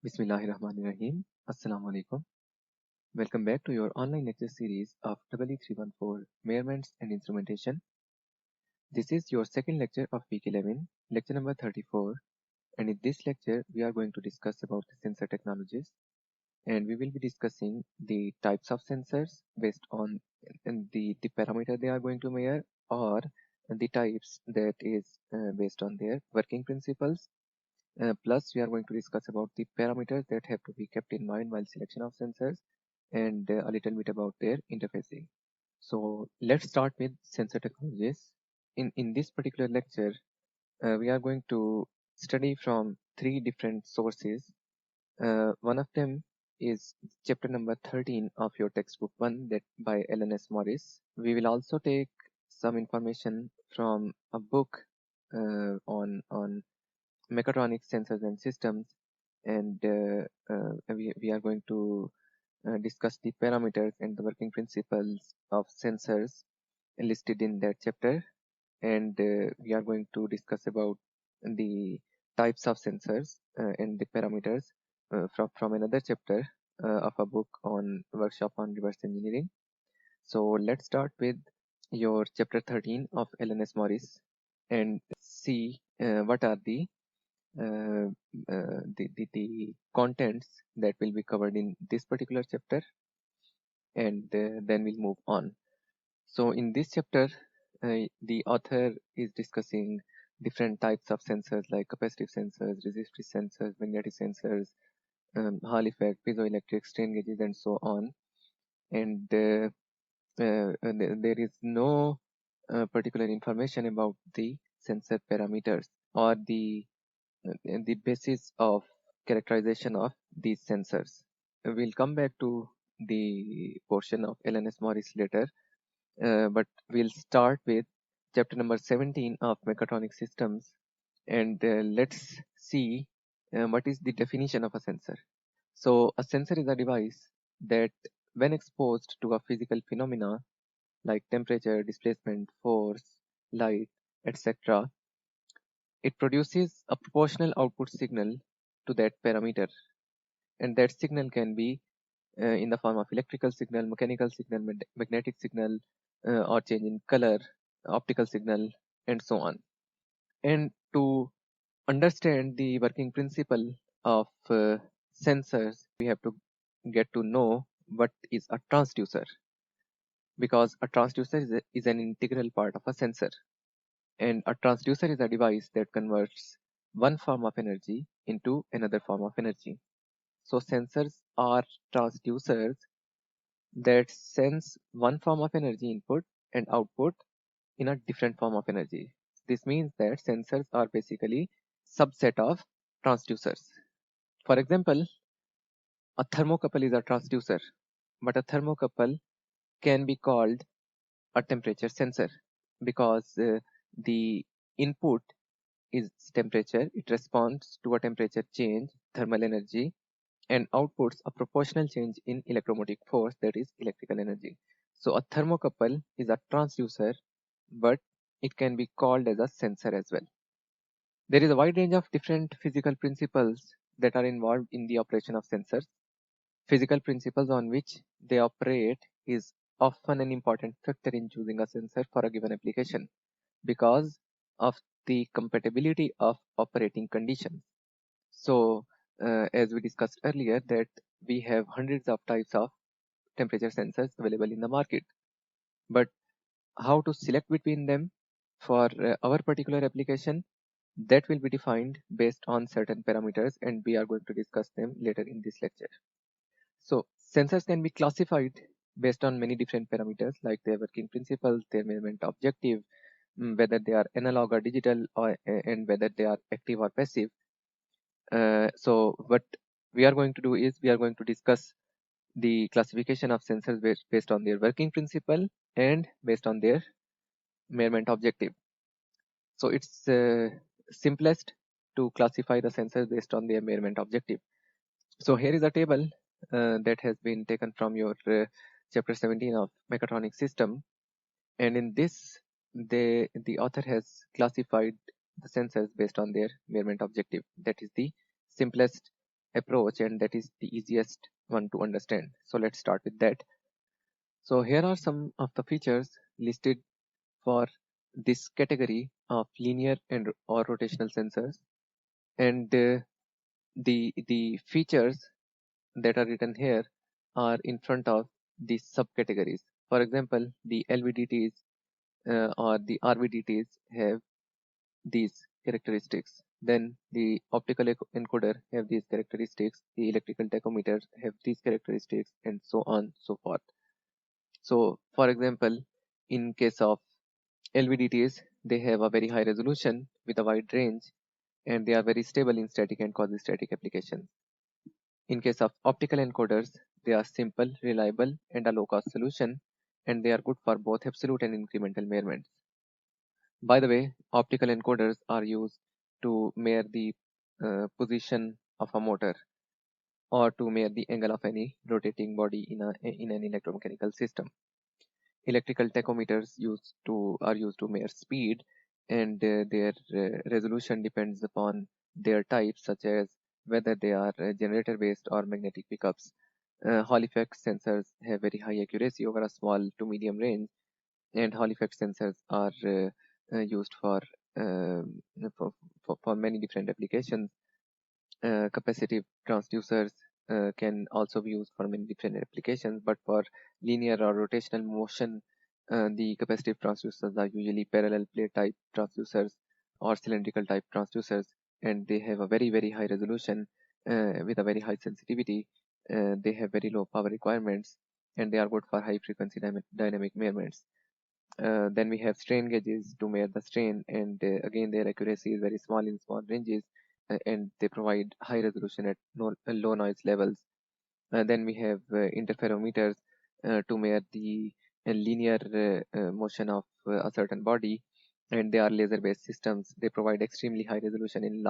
Bismillahirrahmanirrahim. Assalamu alaikum. Welcome back to your online lecture series of EE314 Measurements and Instrumentation. This is your second lecture of week 11, lecture number 34. And in this lecture, we are going to discuss about the sensor technologies. And we will be discussing the types of sensors based on the parameter they are going to measure, or the types that is based on their working principles. Plus, we are going to discuss about the parameters that have to be kept in mind while selection of sensors, and a little bit about their interfacing. So let's start with sensor technologies. In this particular lecture, we are going to study from three different sources. One of them is chapter number 13 of your textbook 1, that by L.N.S. Morris. We will also take some information from a book on mechatronics, sensors and systems, and we are going to discuss the parameters and the working principles of sensors listed in that chapter, and we are going to discuss about the types of sensors and the parameters from another chapter of a book on workshop on reverse engineering. So let's start with your chapter 13 of L.N.S. Morris and see what are uh, the contents that will be covered in this particular chapter, and then we'll move on. So in this chapter, the author is discussing different types of sensors like capacitive sensors, resistive sensors, magnetic sensors, Hall effect, piezoelectric, strain gauges, and so on. And there is no particular information about the sensor parameters or the basis of characterization of these sensors. We'll come back to the portion of L.N.S. Morris later, but we'll start with chapter number 17 of mechatronic systems, and let's see what is the definition of a sensor. So a sensor is a device that, when exposed to a physical phenomena like temperature, displacement, force, light, etc., it produces a proportional output signal to that parameter, and that signal can be in the form of electrical signal, mechanical signal, magnetic signal, or change in color, optical signal, and so on. And to understand the working principle of sensors, we have to get to know what is a transducer, because a transducer is an integral part of a sensor. And a transducer is a device that converts one form of energy into another form of energy. So sensors are transducers that sense one form of energy input and output in a different form of energy. This means that sensors are basically subset of transducers. For example, a thermocouple is a transducer, but a thermocouple can be called a temperature sensor because the input is temperature, it responds to a temperature change, thermal energy, and outputs a proportional change in electromotive force, that is electrical energy. So a thermocouple is a transducer, but it can be called as a sensor as well. There is a wide range of different physical principles that are involved in the operation of sensors. Physical principles on which they operate is often an important factor in choosing a sensor for a given application because of the compatibility of operating conditions. So, as we discussed earlier, that we have hundreds of types of temperature sensors available in the market, but how to select between them for our particular application, that will be defined based on certain parameters, and we are going to discuss them later in this lecture. So sensors can be classified based on many different parameters like their working principles, their measurement objective, whether they are analog or digital, and whether they are active or passive. So what we are going to do is we are going to discuss the classification of sensors based on their working principle and based on their measurement objective. So it's simplest to classify the sensors based on their measurement objective. So here is a table that has been taken from your chapter 17 of mechatronic system, and in this the author has classified the sensors based on their measurement objective. That is the simplest approach, and that is the easiest one to understand. So let's start with that. So here are some of the features listed for this category of linear and or rotational sensors, and the features that are written here are in front of these subcategories. For example, the LVDTs or the RVDTs have these characteristics. Then the optical encoder have these characteristics, the electrical tachometers have these characteristics, and so on so forth. So for example, in case of LVDTs, they have a very high resolution with a wide range, and they are very stable in static and quasi-static applications. In case of optical encoders, they are simple, reliable, and a low-cost solution, and they are good for both absolute and incremental measurements. By the way, optical encoders are used to measure the position of a motor or to measure the angle of any rotating body in an electromechanical system. Electrical tachometers are used to measure speed, and their resolution depends upon their type, such as whether they are generator based or magnetic pickups. Hall effect sensors have very high accuracy over a small to medium range, and Hall effect sensors are used um, for, for many different applications. Capacitive transducers can also be used for many different applications, but for linear or rotational motion, the capacitive transducers are usually parallel plate type transducers or cylindrical type transducers, and they have a very high resolution with a very high sensitivity. They have very low power requirements, and they are good for high frequency dynamic measurements. Then we have strain gauges to measure the strain, and again their accuracy is very small in small ranges, and they provide high resolution at low noise levels. Then we have interferometers to measure the linear motion of a certain body, and they are laser based systems. They provide extremely high resolution in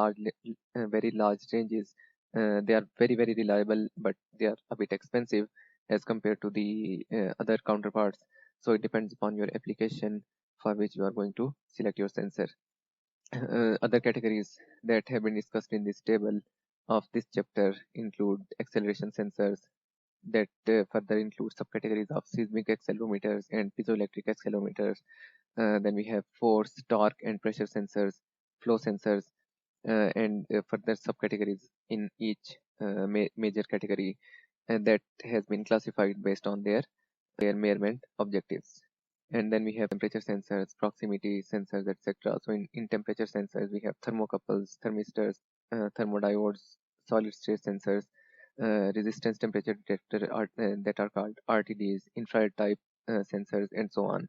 very large ranges. They are very reliable, but they are a bit expensive as compared to the other counterparts. So it depends upon your application for which you are going to select your sensor. Other categories that have been discussed in this table of this chapter include acceleration sensors that further include subcategories of seismic accelerometers and piezoelectric accelerometers. Then we have force, torque, and pressure sensors, flow sensors, and further subcategories in each major category that has been classified based on their measurement objectives. And then we have temperature sensors, proximity sensors, etc. So in temperature sensors, we have thermocouples, thermistors, thermodiodes, solid state sensors, resistance temperature detector that are called RTDs, infrared type sensors, and so on.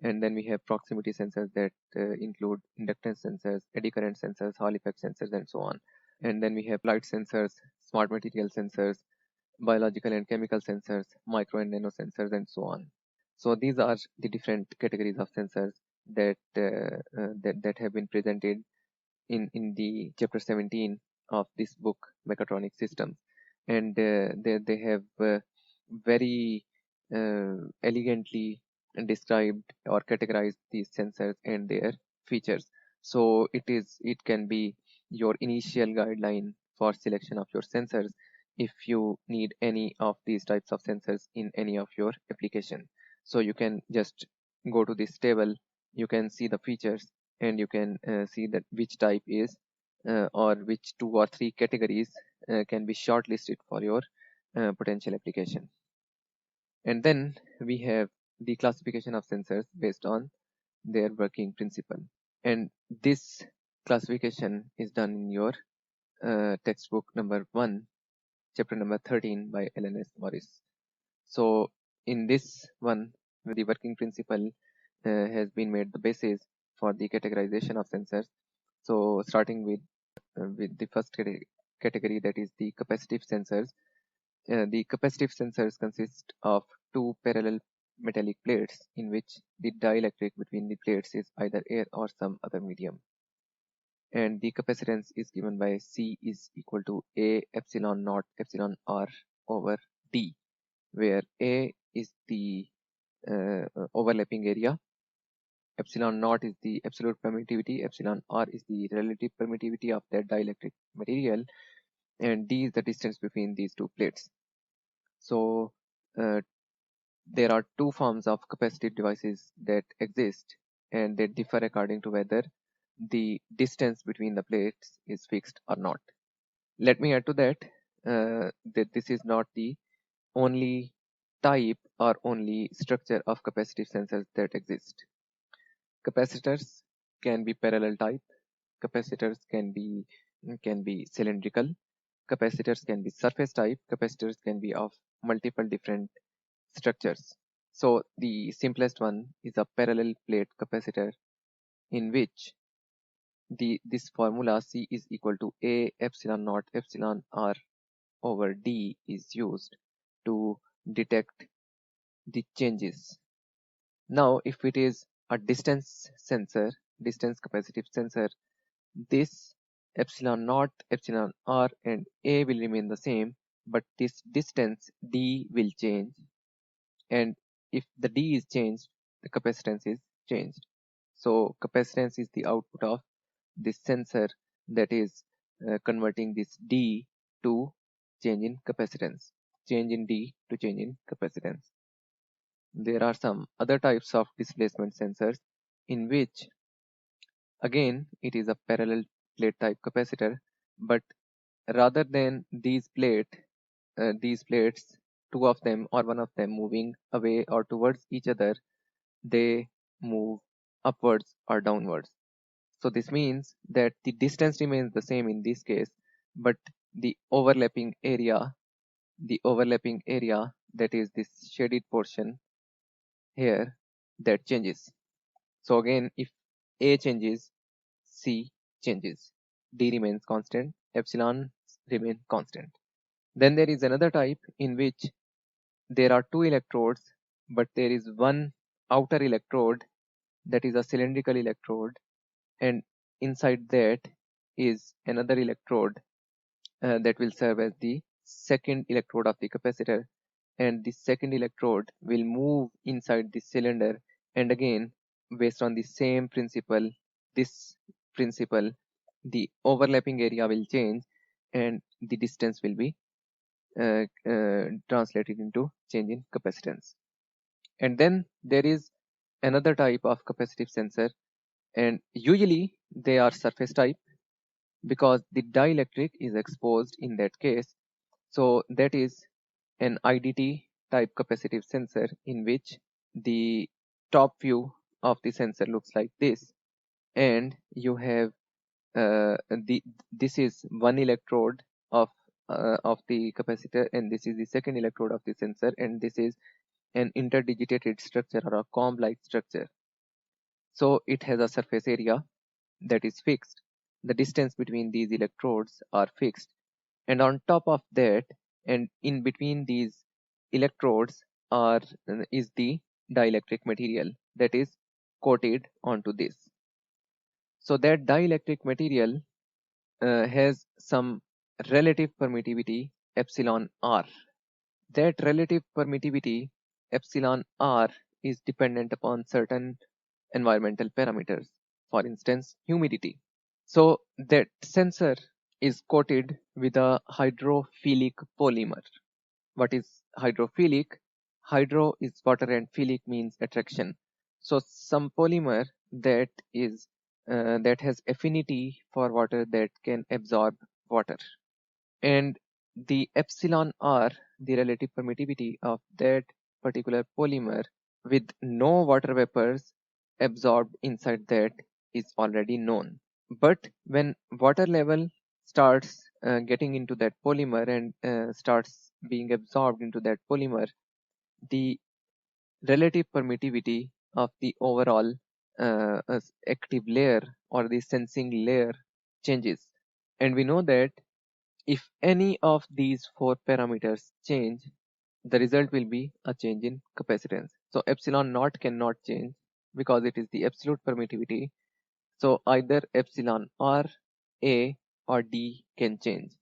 And then we have proximity sensors that include inductance sensors, eddy current sensors, Hall effect sensors, and so on. And then we have light sensors, smart material sensors, biological and chemical sensors, micro and nano sensors, and so on. So these are the different categories of sensors that have been presented in the chapter 17 of this book, Mechatronic Systems, and they have very elegantly described or categorized these sensors and their features. So it can be your initial guideline for selection of your sensors if you need any of these types of sensors in any of your application. So you can just go to this table, you can see the features, and you can see that which type is or which 2 or 3 categories can be shortlisted for your potential application. And then we have the classification of sensors based on their working principle. And this classification is done in your textbook number 1, chapter number 13 by L.N.S. Morris. So in this one, the working principle has been made the basis for the categorization of sensors. So starting with the first category, that is the capacitive sensors. The capacitive sensors consist of 2 parallel metallic plates in which the dielectric between the plates is either air or some other medium. And the capacitance is given by C is equal to A epsilon naught epsilon R over D, where A is the overlapping area, epsilon naught is the absolute permittivity, epsilon R is the relative permittivity of that dielectric material, and d is the distance between these two plates. So there are two forms of capacitive devices that exist, and they differ according to whether the distance between the plates is fixed or not. Let me add to that that this is not the only type or only structure of capacitive sensors that exist. Capacitors can be parallel type, capacitors can be cylindrical, capacitors can be surface type, capacitors can be of multiple different structures. So the simplest one is a parallel plate capacitor, in which this formula C is equal to A epsilon naught epsilon R over D is used to detect the changes. Now, if it is a distance sensor, distance capacitive sensor, this epsilon naught, epsilon R and A will remain the same, but this distance D will change, and if the D is changed, the capacitance is changed. So capacitance is the output of this sensor that is converting this D to change in capacitance, change in D to change in capacitance. There are some other types of displacement sensors in which again it is a parallel plate type capacitor, but rather than these plates, two of them or one of them moving away or towards each other, they move upwards or downwards. So this means that the distance remains the same in this case, but the overlapping area that is this shaded portion here, that changes. So again, if A changes, C changes, D remains constant, epsilon remain constant. Then there is another type in which there are two electrodes, but there is one outer electrode that is a cylindrical electrode, and inside that is another electrode that will serve as the second electrode of the capacitor, and the second electrode will move inside the cylinder, and again based on the same principle, this principle, the overlapping area will change and the distance will be translated into change in capacitance. And then there is another type of capacitive sensor, and usually they are surface type because the dielectric is exposed in that case. So that is an IDT type capacitive sensor in which the top view of the sensor looks like this, and you have this is one electrode of the capacitor, and this is the second electrode of the sensor, and this is an interdigitated structure or a comb-like structure. So it has a surface area that is fixed. The distance between these electrodes are fixed, and on top of that and in between these electrodes is the dielectric material that is coated onto this. So that dielectric material has some relative permittivity epsilon r. That relative permittivity epsilon r is dependent upon certain environmental parameters, for instance humidity. So that sensor is coated with a hydrophilic polymer. What is hydrophilic? Hydro is water and philic means attraction. So some polymer that is that has affinity for water, that can absorb water. And the epsilon r, the relative permittivity of that particular polymer with no water vapors absorbed inside that is already known. But when water level starts getting into that polymer and starts being absorbed into that polymer, the relative permittivity of the overall active layer or the sensing layer changes. And we know that if any of these four parameters change, the result will be a change in capacitance. So epsilon naught cannot change because it is the absolute permittivity. So either epsilon r, a or d can change.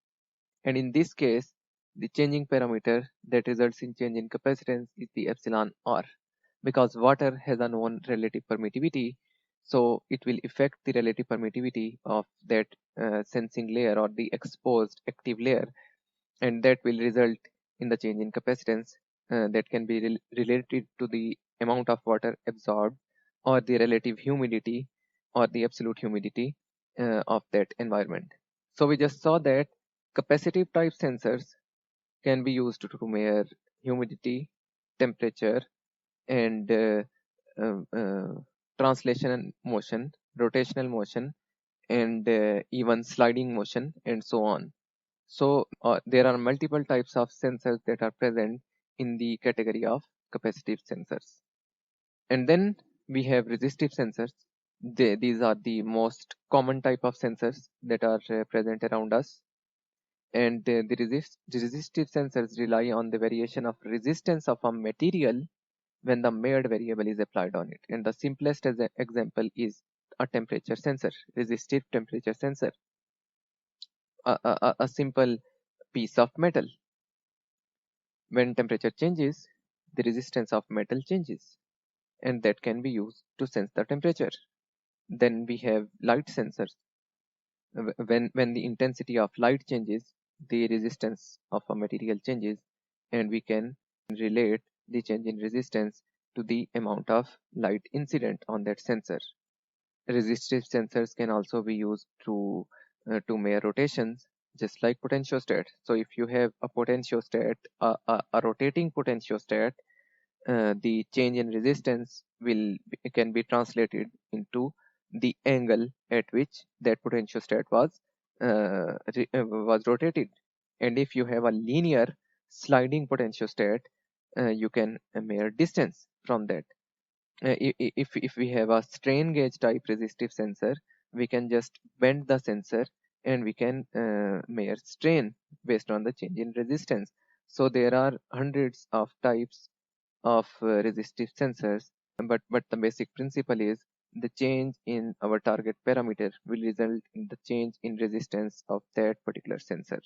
And in this case, the changing parameter that results in change in capacitance is the epsilon r, because water has a known relative permittivity. So it will affect the relative permittivity of that sensing layer or the exposed active layer, and that will result in the change in capacitance that can be related to the amount of water absorbed or the relative humidity or the absolute humidity of that environment. So we just saw that capacitive type sensors can be used to measure humidity, temperature, and translation motion, rotational motion, and even sliding motion, and so on. So there are multiple types of sensors that are present in the category of capacitive sensors. And then we have resistive sensors. These are the most common type of sensors that are present around us. And the resistive sensors rely on the variation of resistance of a material when the measured variable is applied on it. And the simplest example is a temperature sensor, resistive temperature sensor, a simple piece of metal. When temperature changes, the resistance of metal changes, and that can be used to sense the temperature. Then we have light sensors. When the intensity of light changes, the resistance of a material changes, and we can relate the change in resistance to the amount of light incident on that sensor. Resistive sensors can also be used to measure rotations, just like potentiostat. So if you have a potentiostat, a rotating potentiostat, the change in resistance can be translated into the angle at which that potentiostat was rotated. And if you have a linear sliding potentiostat, you can measure distance from that. If we have a strain gauge type resistive sensor, we can just bend the sensor and we can measure strain based on the change in resistance. So there are hundreds of types of resistive sensors, but the basic principle is the change in our target parameter will result in the change in resistance of that particular sensor.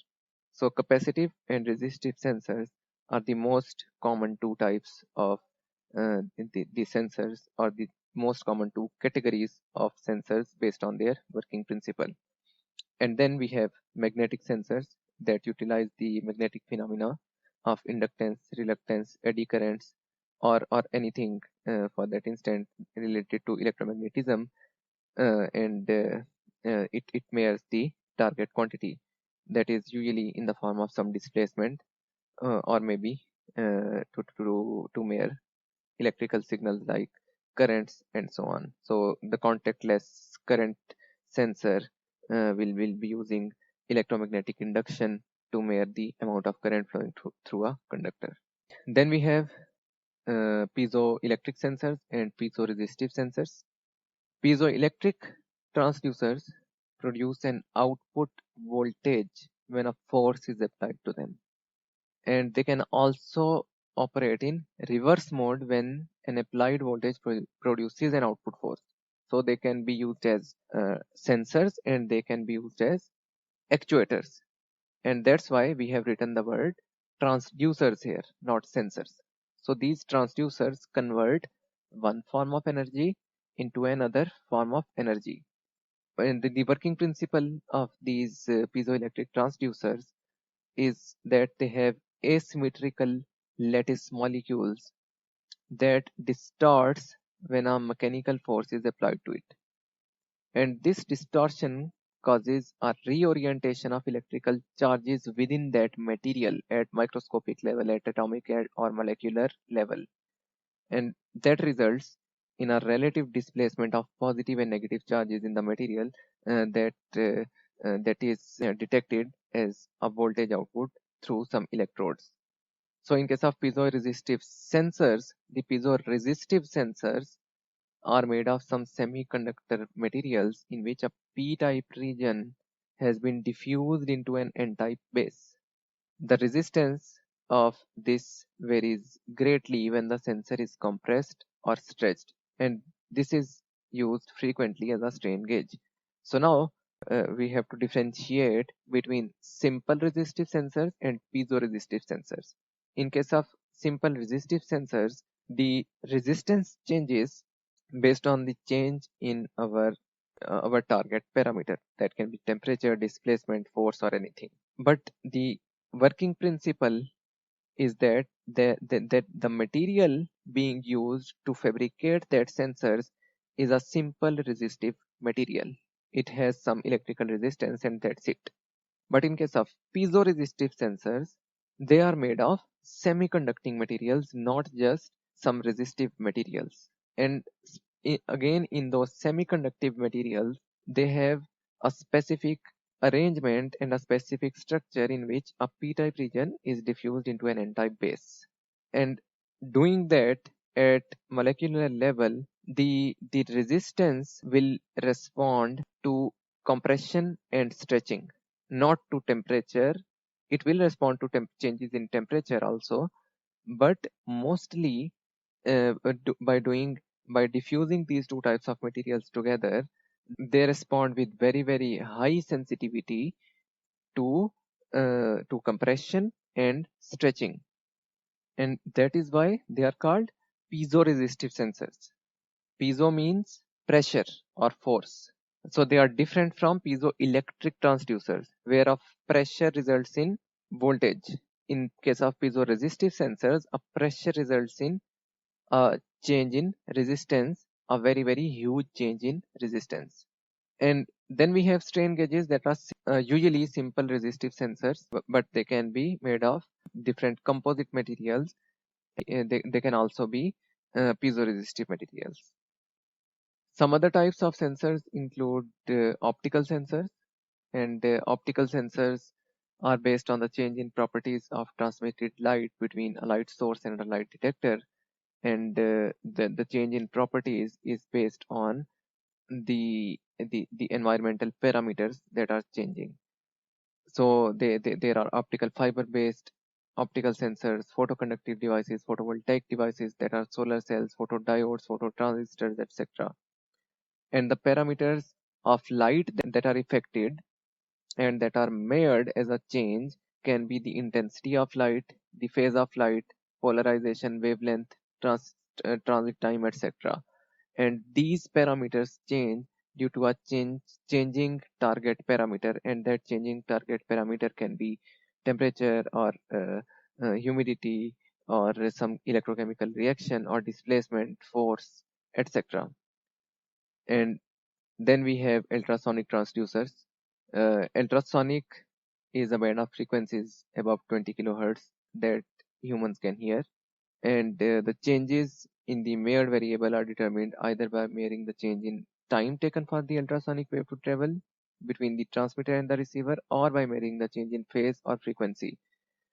So capacitive and resistive sensors are the most common two types of the sensors, or the most common two categories of sensors based on their working principle. And then we have magnetic sensors that utilize the magnetic phenomena of inductance, reluctance, eddy currents, or anything for that instant related to electromagnetism, and it measures the target quantity that is usually in the form of some displacement, or maybe to measure electrical signals like currents and so on. So the contactless current sensor will be using electromagnetic induction to measure the amount of current flowing through a conductor. Then we have piezoelectric sensors and piezoresistive sensors. Piezoelectric transducers produce an output voltage when a force is applied to them, and they can also operate in reverse mode when an applied voltage produces an output force. So they can be used as sensors, and they can be used as actuators, and that's why we have written the word transducers here, not sensors. So these transducers convert one form of energy into another form of energy. And the working principle of these piezoelectric transducers is that they have asymmetrical lattice molecules that distorts when a mechanical force is applied to it. And this distortion causes a reorientation of electrical charges within that material at microscopic level, at atomic or molecular level. And that results in a relative displacement of positive and negative charges in the material that is detected as a voltage output through some electrodes. So in case of piezoresistive sensors, the piezoresistive sensors are made of some semiconductor materials in which a p-type region has been diffused into an n-type base. The resistance of this varies greatly when the sensor is compressed or stretched, and this is used frequently as a strain gauge. So now we have to differentiate between simple resistive sensors and piezoresistive sensors. In case of simple resistive sensors, the resistance changes based on the change in our target parameter. That can be temperature, displacement, force, or anything. But the working principle is that the material being used to fabricate that sensors is a simple resistive material. It has some electrical resistance and that's it. But in case of piezoresistive sensors, they are made of semiconducting materials, not just some resistive materials. And again, in those semiconductive materials, they have a specific arrangement and a specific structure in which a p-type region is diffused into an n-type base. And doing that at molecular level, the resistance will respond to compression and stretching, not to temperature. It will respond to changes in temperature also, but mostly by diffusing these two types of materials together, they respond with very high sensitivity to compression and stretching, and that is why they are called piezoresistive sensors. Piezo means pressure or force. So they are different from piezoelectric transducers, where of pressure results in voltage. In case of piezoresistive sensors, a pressure results in a change in resistance, a very huge change in resistance. And then we have strain gauges that are usually simple resistive sensors, but they can be made of different composite materials. They can also be piezoresistive materials. Some other types of sensors include optical sensors, and optical sensors are based on the change in properties of transmitted light between a light source and a light detector, and the change in properties is based on the environmental parameters that are changing. So there are optical fiber based optical sensors, photoconductive devices, photovoltaic devices that are solar cells, photodiodes, phototransistors, etc. And the parameters of light that are affected and that are measured as a change can be the intensity of light, the phase of light, polarization, wavelength, transit time, etc. And these parameters change due to a changing target parameter, and that changing target parameter can be temperature or humidity or some electrochemical reaction or displacement, force, etc. And then we have ultrasonic transducers. Ultrasonic is a band of frequencies above 20 kilohertz that humans can hear, and the changes in the measured variable are determined either by measuring the change in time taken for the ultrasonic wave to travel between the transmitter and the receiver, or by measuring the change in phase or frequency.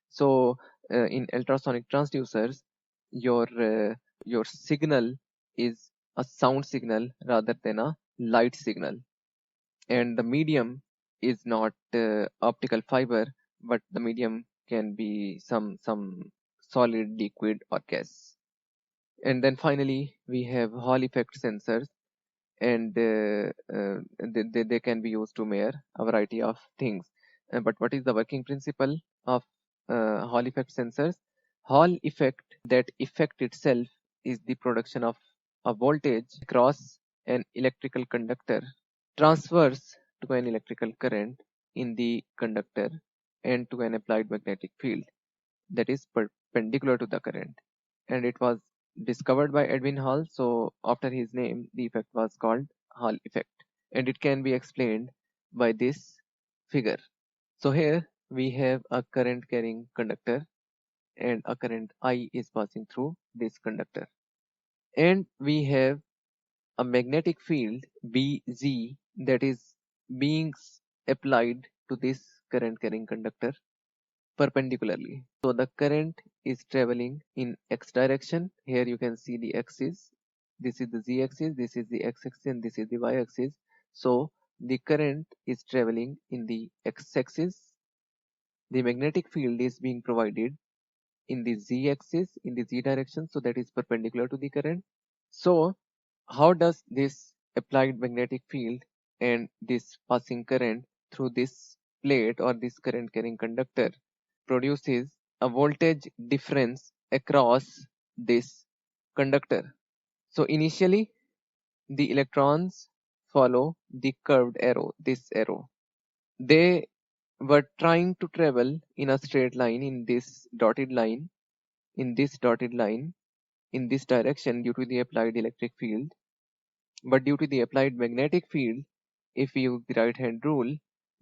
So in ultrasonic transducers, your signal is a sound signal rather than a light signal, and the medium is not optical fiber, but the medium can be some solid, liquid, or gas. And then finally we have Hall effect sensors, and they can be used to measure a variety of things. But what is the working principle of Hall effect sensors? Hall effect, that effect itself is the production of a voltage across an electrical conductor, transfers to an electrical current in the conductor and to an applied magnetic field that is perpendicular to the current. And it was discovered by Edwin Hall, so after his name, the effect was called Hall effect. And it can be explained by this figure. So here we have a current carrying conductor, and a current I is passing through this conductor. And we have a magnetic field Bz that is being applied to this current carrying conductor perpendicularly. So the current is traveling in x direction. Here you can see the axis. This is the z axis, this is the x axis, and this is the y axis. So the current is traveling in the x axis. The magnetic field is being provided in the z axis, in the z direction, so that is perpendicular to the current. So how does this applied magnetic field and this passing current through this plate or this current carrying conductor produces a voltage difference across this conductor? So initially the electrons follow the curved arrow, this arrow. They were trying to travel in a straight line in this dotted line, in this dotted line, in this direction due to the applied electric field. But due to the applied magnetic field, if we use the right hand rule,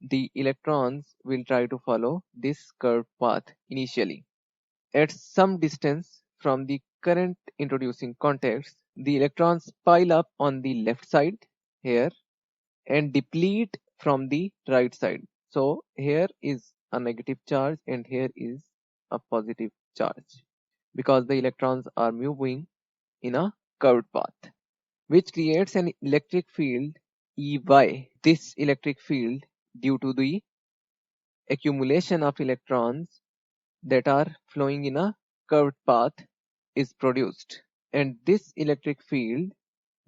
the electrons will try to follow this curved path initially. At some distance from the current introducing contacts, the electrons pile up on the left side here and deplete from the right side. So here is a negative charge and here is a positive charge because the electrons are moving in a curved path, which creates an electric field Ey. This electric field, due to the accumulation of electrons that are flowing in a curved path, is produced. And this electric field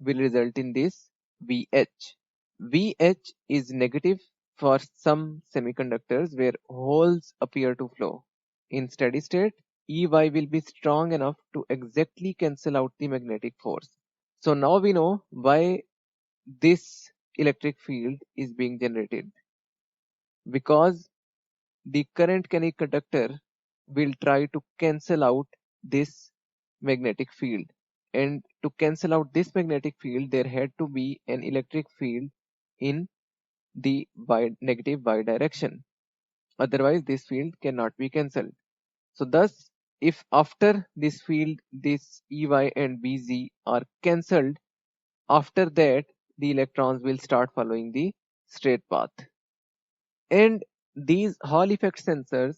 will result in this VH. VH is negative for some semiconductors where holes appear to flow. In steady state, Ey will be strong enough to exactly cancel out the magnetic force. So now we know why this electric field is being generated, because the current carrying conductor will try to cancel out this magnetic field, and to cancel out this magnetic field there had to be an electric field in the negative y direction, otherwise this field cannot be cancelled. So thus, if after this field this Ey and Bz are cancelled, after that the electrons will start following the straight path. And these Hall effect sensors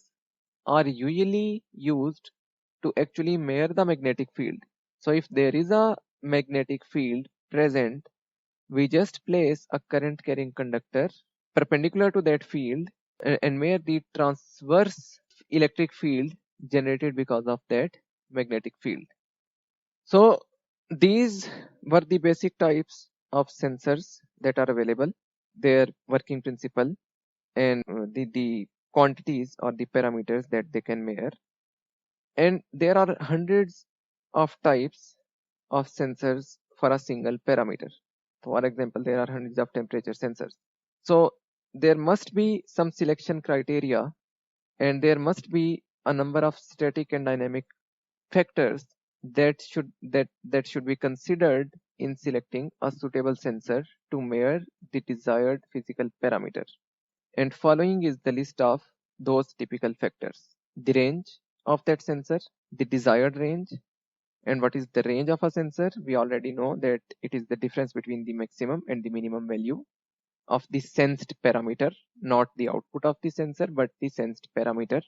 are usually used to actually measure the magnetic field. So if there is a magnetic field present, we just place a current carrying conductor perpendicular to that field and measure the transverse electric field generated because of that magnetic field. So these were the basic types of sensors that are available, their working principle, and the quantities or the parameters that they can measure. And there are hundreds of types of sensors for a single parameter. For example, there are hundreds of temperature sensors. So there must be some selection criteria, and there must be a number of static and dynamic factors that should be considered in selecting a suitable sensor to measure the desired physical parameter. And following is the list of those typical factors: the range of that sensor, the desired range. And what is the range of a sensor? We already know that it is the difference between the maximum and the minimum value of the sensed parameter, not the output of the sensor, but the sensed parameter.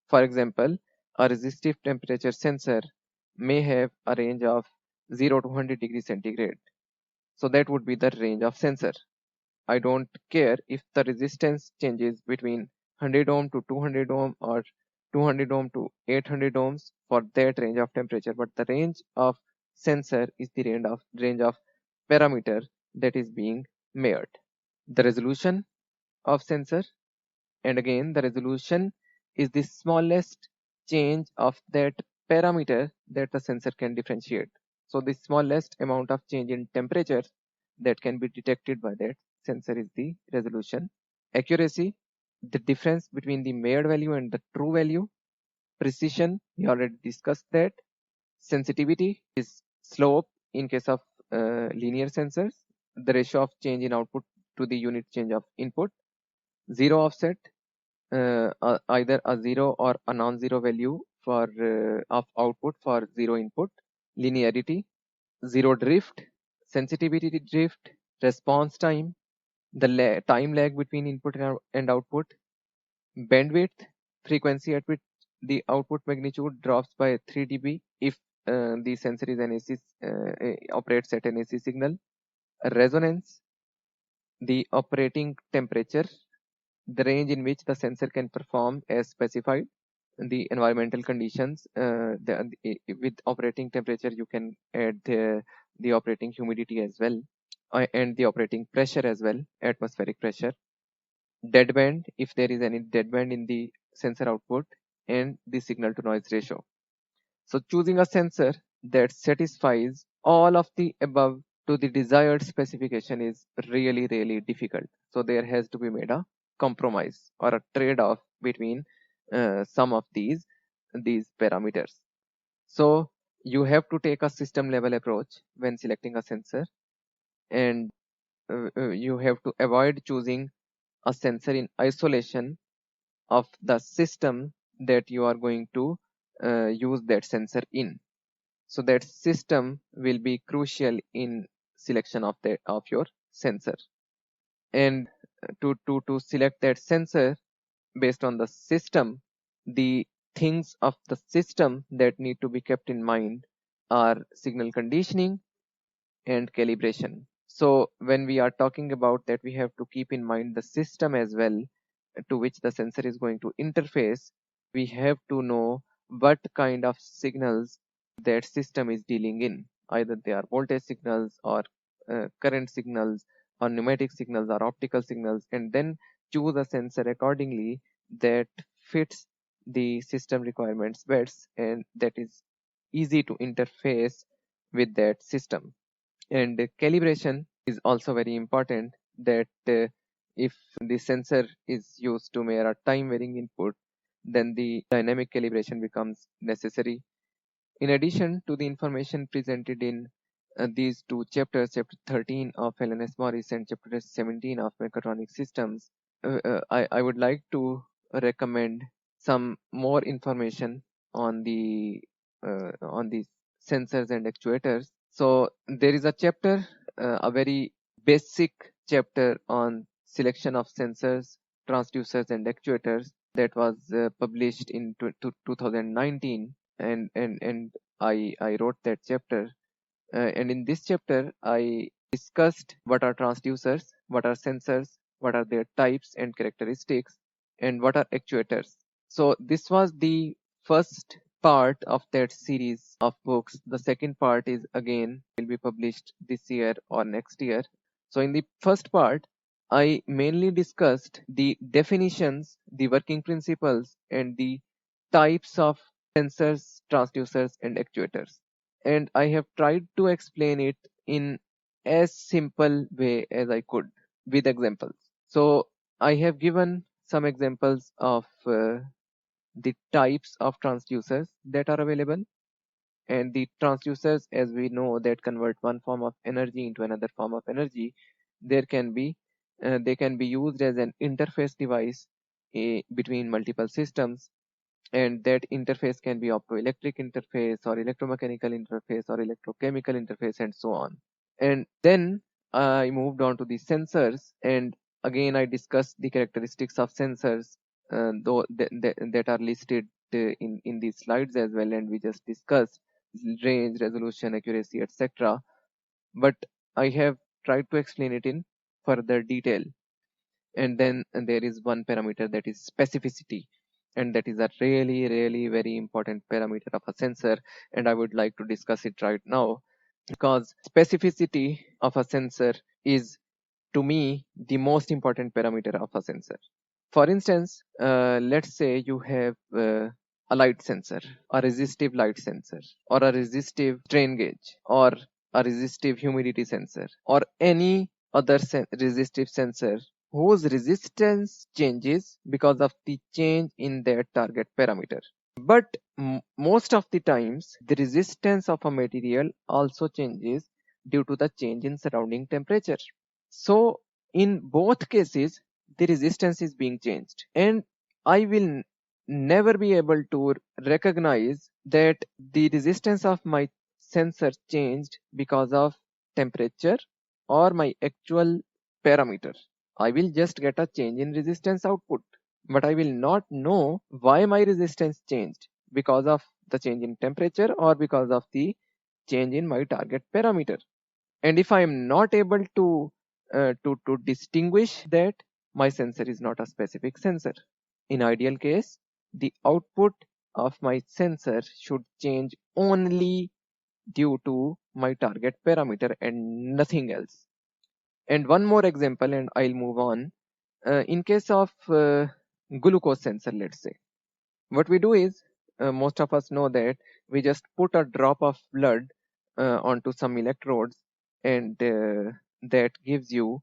For example, a resistive temperature sensor may have a range of 0 to 100 degrees centigrade. So that would be the range of sensor. I don't care if the resistance changes between 100 ohm to 200 ohm or 200 ohm to 800 ohms for that range of temperature, but the range of sensor is the range of parameter that is being measured. The resolution of sensor, and again the resolution is the smallest change of that parameter that the sensor can differentiate. So the smallest amount of change in temperature that can be detected by that sensor is the resolution. Accuracy, the difference between the measured value and the true value. Precision, we already discussed that. Sensitivity is slope in case of linear sensors, the ratio of change in output to the unit change of input. Zero offset, either a zero or a non-zero value for of output for zero input. Linearity, zero drift, sensitivity drift, response time, the time lag between input and output. Bandwidth, frequency at which the output magnitude drops by 3 dB if the sensor is an AC, operates at an AC signal. Resonance, the operating temperature, the range in which the sensor can perform as specified. The environmental conditions, with operating temperature you can add the operating humidity as well, and the operating pressure as well, atmospheric pressure. Deadband, if there is any deadband in the sensor output, and the signal to noise ratio. So choosing a sensor that satisfies all of the above to the desired specification is really, really difficult. So there has to be made a compromise or a trade-off between some of these parameters. So you have to take a system level approach when selecting a sensor, and you have to avoid choosing a sensor in isolation of the system that you are going to use that sensor in. So that system will be crucial in selection of your sensor. And to select that sensor based on the system, the things of the system that need to be kept in mind are signal conditioning and calibration. So when we are talking about that, we have to keep in mind the system as well to which the sensor is going to interface. We have to know what kind of signals that system is dealing in. Either they are voltage signals or current signals or pneumatic signals or optical signals, and then choose a sensor accordingly that fits the system requirements best and that is easy to interface with that system. And calibration is also very important, that if the sensor is used to measure a time varying input, then the dynamic calibration becomes necessary. In addition to the information presented in these two chapters, chapter 13 of LNS Morris and chapter 17 of mechatronic systems, I would like to recommend some more information on the sensors and actuators. So there is a chapter, a very basic chapter on selection of sensors, transducers, and actuators that was published in 2019, and I wrote that chapter. And in this chapter, I discussed what are transducers, what are sensors, what are their types and characteristics, and what are actuators. So this was the first part of that series of books. The second part is again will be published this year or next year. So in the first part, I mainly discussed the definitions, the working principles, and the types of sensors, transducers, and actuators. And I have tried to explain it in as simple way as I could with examples. So I have given some examples of the types of transducers that are available, and the transducers, as we know, that convert one form of energy into another form of energy. There can be they can be used as an interface device between multiple systems, and that interface can be optoelectric interface or electromechanical interface or electrochemical interface and so on. And then I moved on to the sensors, and again I discussed the characteristics of sensors, though that are listed in these slides as well, and we just discussed range, resolution, accuracy, etc. But I have tried to explain it in further detail. And then there is one parameter, that is specificity, and that is a really, really very important parameter of a sensor, and I would like to discuss it right now, because specificity of a sensor is, to me, the most important parameter of a sensor. For instance, let's say you have a light sensor, a resistive light sensor, or a resistive strain gauge, or a resistive humidity sensor, or any other resistive sensor whose resistance changes because of the change in their target parameter. But most of the times, the resistance of a material also changes due to the change in surrounding temperature. So in both cases, the resistance is being changed, and I will never be able to recognize that the resistance of my sensor changed because of temperature or my actual parameter. I will just get a change in resistance output, but I will not know why my resistance changed because of the change in temperature or because of the change in my target parameter. And if I am not able to distinguish that, my sensor is not a specific sensor. In ideal case, the output of my sensor should change only due to my target parameter and nothing else. And one more example, and I'll move on. In case of glucose sensor, let's say, what we do is, most of us know that we just put a drop of blood onto some electrodes, and that gives you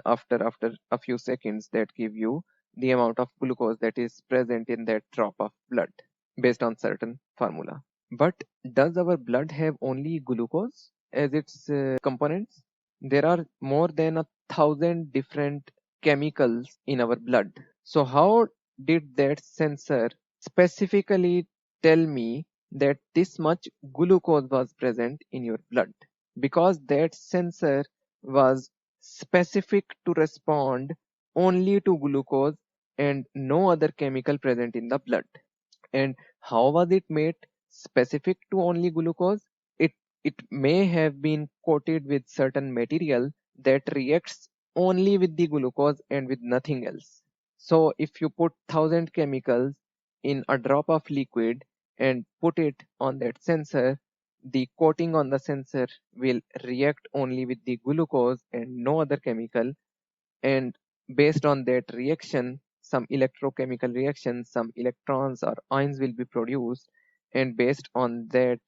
after a few seconds, that give you the amount of glucose that is present in that drop of blood based on certain formula. But does our blood have only glucose as its components? There are more than 1,000 different chemicals in our blood. So how did that sensor specifically tell me that this much glucose was present in your blood? Because that sensor was specific to respond only to glucose and no other chemical present in the blood. And how was it made specific to only glucose? It, it may have been coated with certain material that reacts only with the glucose and with nothing else. So if you put 1,000 chemicals in a drop of liquid and put it on that sensor, the coating on the sensor will react only with the glucose and no other chemical, and based on that reaction, some electrochemical reaction, some electrons or ions will be produced, and based on that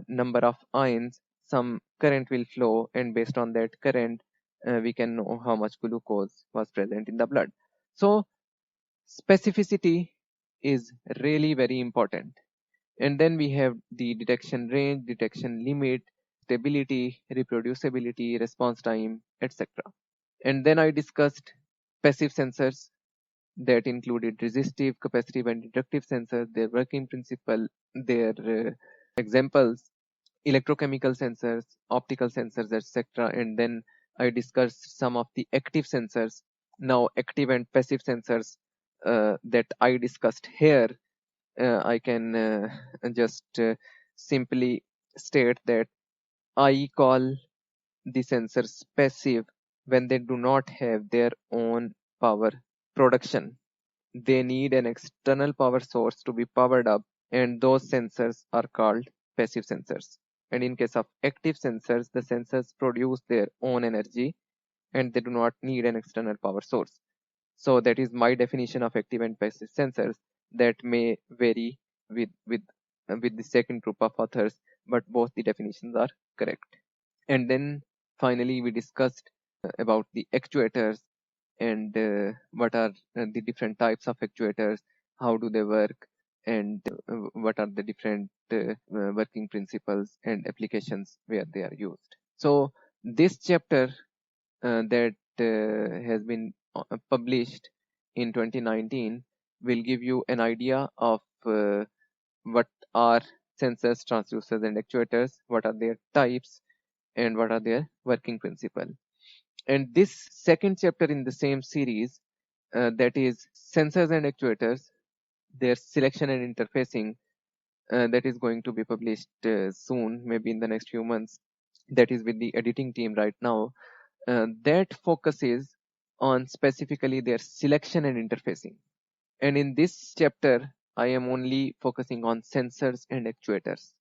number of ions, some current will flow, and based on that current, we can know how much glucose was present in the blood. So specificity is really very important. And then we have the detection range, detection limit, stability, reproducibility, response time, etc. And then I discussed passive sensors that included resistive, capacitive, and inductive sensors, their working principle, their examples, electrochemical sensors, optical sensors, etc. And then I discussed some of the active sensors. Now, active and passive sensors that I discussed here, I can just simply state that I call the sensors passive when they do not have their own power production. They need an external power source to be powered up, and those sensors are called passive sensors. And in case of active sensors, the sensors produce their own energy and they do not need an external power source. So that is my definition of active and passive sensors, that may vary with the second group of authors, but both the definitions are correct. And then finally we discussed about the actuators and what are the different types of actuators, how do they work, and what are the different working principles and applications where they are used. So this chapter that has been published in 2019 will give you an idea of what are sensors, transducers, and actuators, what are their types, and what are their working principle. And this second chapter in the same series, that is sensors and actuators, their selection and interfacing, that is going to be published soon, maybe in the next few months. That is with the editing team right now. That focuses on specifically their selection and interfacing. And in this chapter, I am only focusing on sensors and actuators.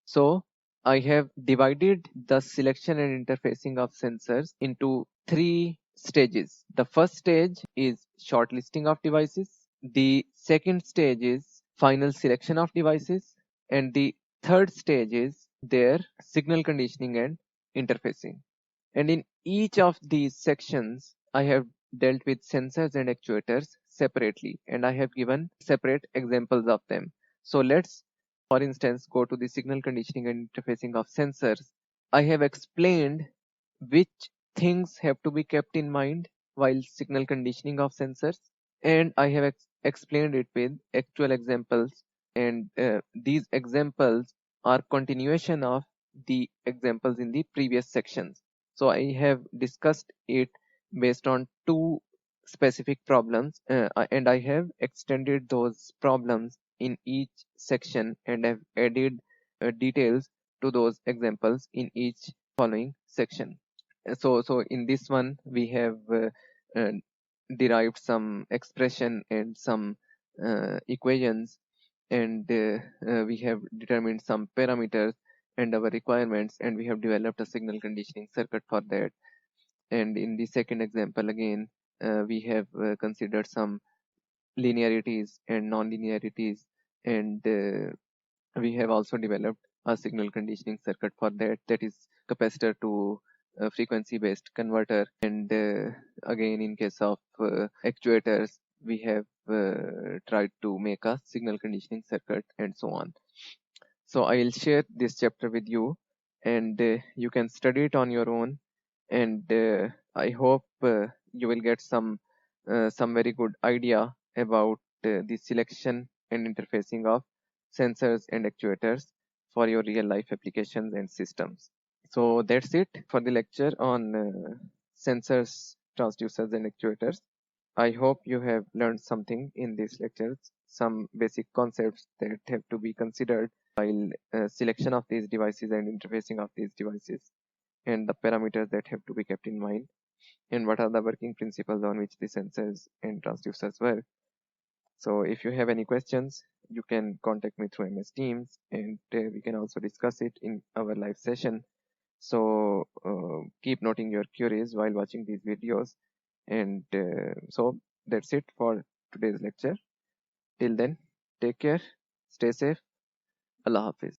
So I have divided the selection and interfacing of sensors into 3 stages. The first stage is shortlisting of devices. The second stage is final selection of devices. And the third stage is their signal conditioning and interfacing. And in each of these sections, I have dealt with sensors and actuators separately, and I have given separate examples of them. So let's, for instance, go to the signal conditioning and interfacing of sensors. I have explained which things have to be kept in mind while signal conditioning of sensors, and I have explained it with actual examples, and these examples are continuation of the examples in the previous sections. So I have discussed it based on 2 specific problems, and I have extended those problems in each section and have added details to those examples in each following section. So in this one we have uh, derived some expression and some equations, and we have determined some parameters and our requirements, and we have developed a signal conditioning circuit for that. And in the second example again, we have considered some linearities and non-linearities, and we have also developed a signal conditioning circuit for that, that is capacitor to frequency based converter. And again, in case of actuators, we have tried to make a signal conditioning circuit and so on. So I'll share this chapter with you, and you can study it on your own. And I hope you will get some very good idea about the selection and interfacing of sensors and actuators for your real life applications and systems. So that's it for the lecture on sensors, transducers, and actuators. I hope you have learned something in these lectures, some basic concepts that have to be considered while selection of these devices and interfacing of these devices, and the parameters that have to be kept in mind, and what are the working principles on which the sensors and transducers work. So if you have any questions, you can contact me through MS Teams, and we can also discuss it in our live session. So keep noting your queries while watching these videos. And so that's it for today's lecture. Till then, take care, stay safe. Allah Hafiz.